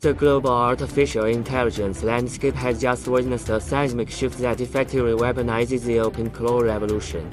The global artificial intelligence landscape has just witnessed a seismic shift that effectively weaponizes the OpenClaw revolution.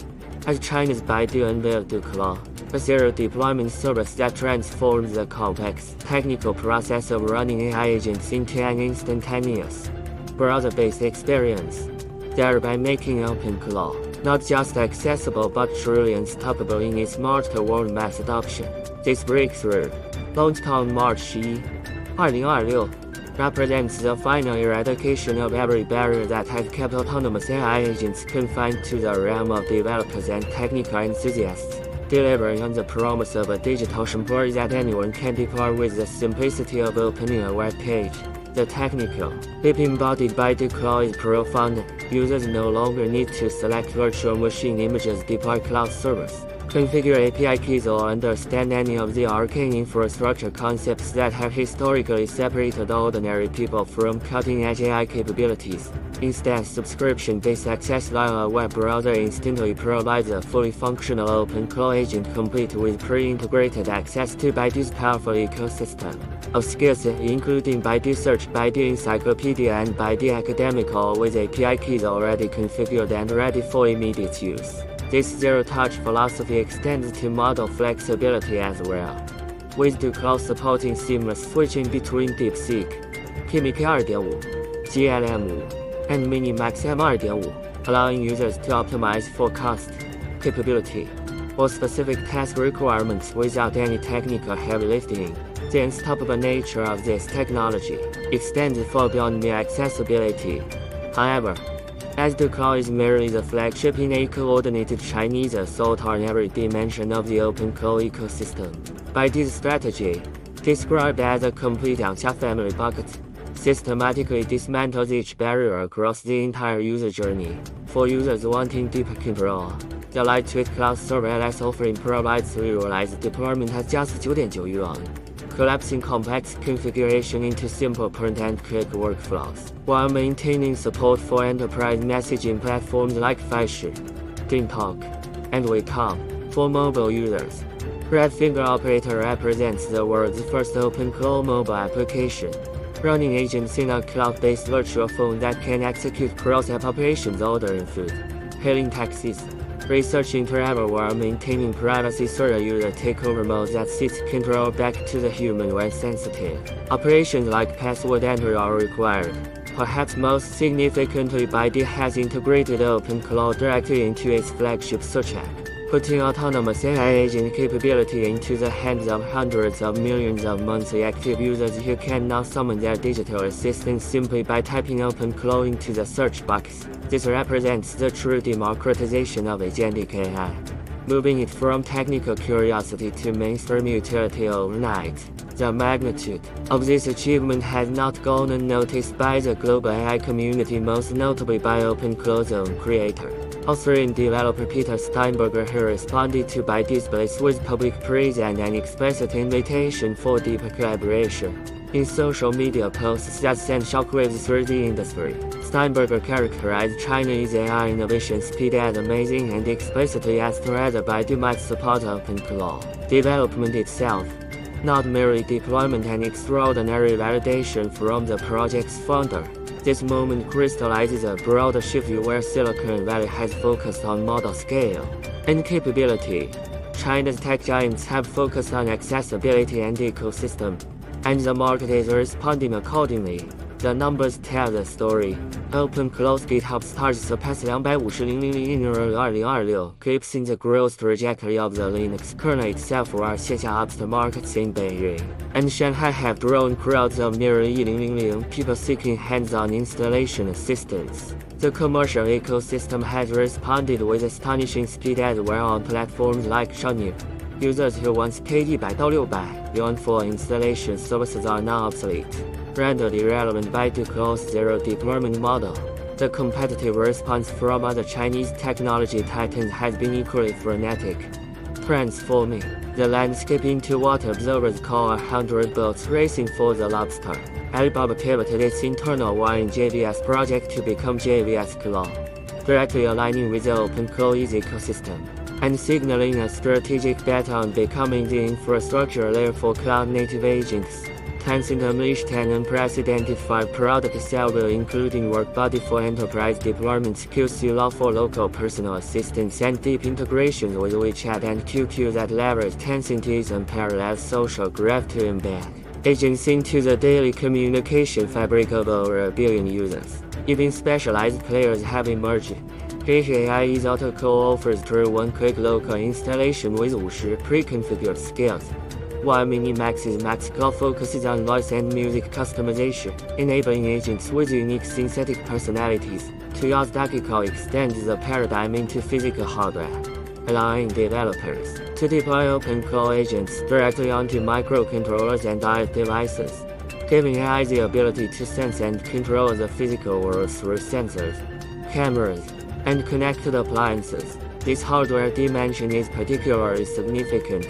As China's Baidu unveiled DuClaw, a zero-deployment service that transforms the complex, technical process of running AI agents into an instantaneous, browser-based experience, thereby making OpenClaw not just accessible but truly unstoppable in its market-world mass adoption. This breakthrough, launched on March 2026, represents the final eradication of every barrier that had kept autonomous AI agents confined to the realm of developers and technical enthusiasts, delivering on the promise of a digital shumpur that anyone can deploy with the simplicity of opening a web page. The technical leap embodied by DuClaw is profound. Users no longer need to select virtual machine images, deploy cloud servers, configure API keys, or understand any of the arcane infrastructure concepts that have historically separated ordinary people from cutting-edge AI capabilities. Instead, subscription-based access via a web browser instantly provides a fully functional OpenClaw agent complete with pre-integrated access to Baidu's powerful ecosystem of skills, including Baidu Search, Baidu Encyclopedia, and Baidu Academic, all with API keys already configured and ready for immediate use. This zero-touch philosophy extends to model flexibility as well, with DuClaw supporting seamless switching between DeepSeek, Kimi K2.5, GLM5, and Minimax M2.5, allowing users to optimize for cost, capability, or specific task requirements without any technical heavy lifting. The unstoppable nature of this technology extends far beyond mere accessibility. However, as DuClaw is merely the flagship in a coordinated Chinese assault on every dimension of the OpenClaw ecosystem, Baidu's strategy, described as a complete Anxia family bucket, systematically dismantles each barrier across the entire user journey. For users wanting deeper control, the lightweight cloud serverless offering provides realized deployment at just 9.9 yuan, collapsing complex configuration into simple point-and-click workflows, while maintaining support for enterprise messaging platforms like Faishi, DingTalk, and WeCom. For mobile users, Red Finger Operator represents the world's first OpenClaw mobile application, running agents in a cloud-based virtual phone that can execute cross-app operations, ordering food, hailing taxis, researching travel while maintaining privacy. Certain user takeover mode that shifts control back to the human when sensitive operations like password entry are required. Perhaps most significantly, Baidu has integrated OpenClaw directly into its flagship search app, putting autonomous AI agent capability into the hands of hundreds of millions of monthly active users who can now summon their digital assistants simply by typing OpenClaw into the search box. This represents the true democratization of agentic AI, moving it from technical curiosity to mainstream utility overnight. The magnitude of this achievement has not gone unnoticed by the global AI community, most notably by OpenClaw's own creator, author and developer Peter Steinberger, who responded to Baidu's bliss with public praise and an explicit invitation for deeper collaboration. In social media posts that sent shockwaves through the industry, Steinberger characterized Chinese AI innovation speed as amazing and explicitly asked whether Baidu might support OpenClaw development itself, not merely deployment and extraordinary validation from the project's founder. This moment crystallizes a broader shift where Silicon Valley has focused on model scale and capability. China's tech giants have focused on accessibility and ecosystem, and the market is responding accordingly. The numbers tell the story. OpenClaw's GitHub stars surpassed 250,000 in early 2026, eclipsing the growth trajectory of the Linux kernel itself, while Xia markets in Beijing and Shanghai have drawn crowds of nearly 1,000,000 people seeking hands-on installation assistance. The commercial ecosystem has responded with astonishing speed as well on platforms like Shangyu. Users who once paid 100到600 yuan for installation services are now obsolete, rendered irrelevant by DuClaw's zero deployment model. The competitive response from other Chinese technology titans has been equally frenetic, transforming the landscape into what observers call 100 boats racing for the lobster. Alibaba pivoted its internal Wine JVS project to become JVS Claw, directly aligning with the OpenClaw's ecosystem and signaling a strategic bet on becoming the infrastructure layer for cloud-native agents. Tencent unleashed an unprecedented 5-product salvo including WorkBuddy for enterprise deployments, QC for local personal assistance, and deep integrations with WeChat and QQ that leverage Tencent's unparalleled social graph to embed agents into the daily communication fabric of over 1 billion users. Even specialized players have emerged. AI's AutoClaw offers true one-click local installation with 50 pre-configured skills, while Minimax's MaxClaw focuses on voice and music customization, enabling agents with unique synthetic personalities to use DuClaw extends the paradigm into physical hardware, allowing developers to deploy OpenClaw agents directly onto microcontrollers and IoT devices, giving AI the ability to sense and control the physical world through sensors, cameras, and connected appliances. This hardware dimension is particularly significant,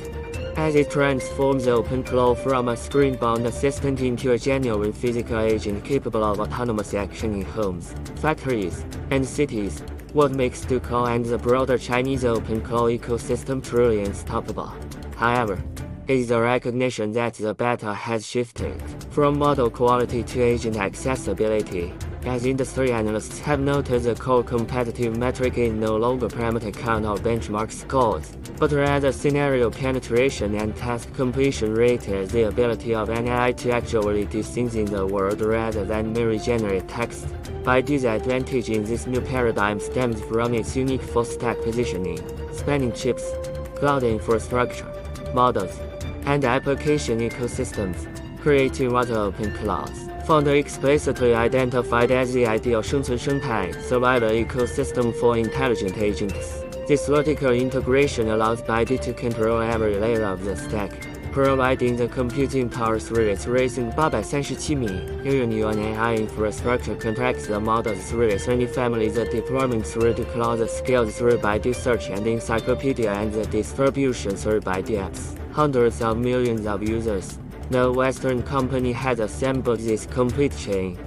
as it transforms OpenClaw from a screen-bound assistant into a genuine physical agent capable of autonomous action in homes, factories, and cities, what makes DuClaw and the broader Chinese OpenClaw ecosystem truly unstoppable. However, it is a recognition that the battle has shifted from model quality to agent accessibility. As industry analysts have noted, the core competitive metric is no longer parameter count or benchmark scores, but rather scenario penetration and task completion rate, as the ability of an AI to actually do things in the world rather than merely generate text. Baidu's advantage in this new paradigm stems from its unique full-stack positioning, spanning chips, cloud infrastructure, models, and application ecosystems, creating what OpenClaw's founder explicitly identified as the ideal 生存生态 survival ecosystem for intelligent agents. This vertical integration allows Baidu to control every layer of the stack, providing the computing power through its racing 837米 Union AI infrastructure contracts the models through its many families, the deployment through DuClaw, the skills through Baidu Search and Encyclopedia, and the distribution through Baidu apps. Hundreds of millions of users. No Western company has assembled this complete chain,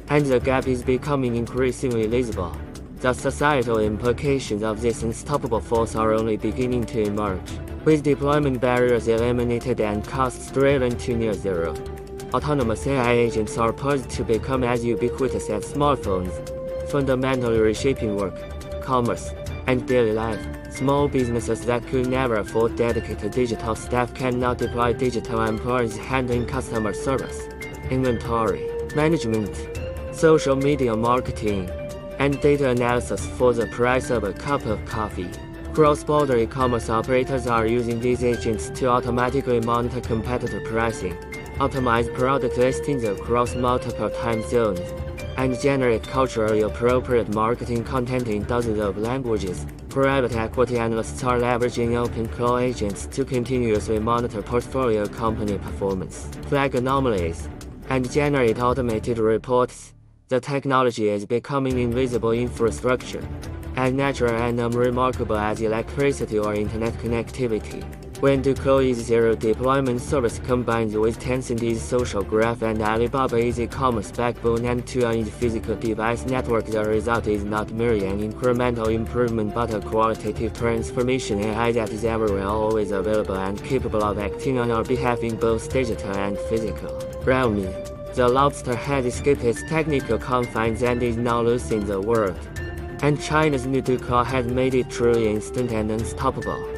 and the gap is becoming increasingly visible. The societal implications of this unstoppable force are only beginning to emerge, with deployment barriers eliminated and costs driven to near zero. Autonomous AI agents are poised to become as ubiquitous as smartphones, fundamentally reshaping work, commerce, and daily life. Small businesses that could never afford dedicated digital staff can now deploy digital employees handling customer service, inventory management, social media marketing, and data analysis for the price of a cup of coffee. Cross-border e-commerce operators are using these agents to automatically monitor competitor pricing, optimize product listings across multiple time zones, and generate culturally appropriate marketing content in dozens of languages. Private equity analysts are leveraging OpenClaw agents to continuously monitor portfolio company performance, flag anomalies, and generate automated reports. The technology is becoming invisible infrastructure, as natural and unremarkable as electricity or internet connectivity. When DuClaw's zero deployment service combines with Tencent's social graph and Alibaba's e-commerce backbone and Tuan's physical device network, the result is not merely an incremental improvement but a qualitative transformation. AI that is everywhere, always available, and capable of acting on our behalf in both digital and physical realms. The lobster has escaped its technical confines and is now loose in the world, and China's new DuClaw has made it truly instant and unstoppable.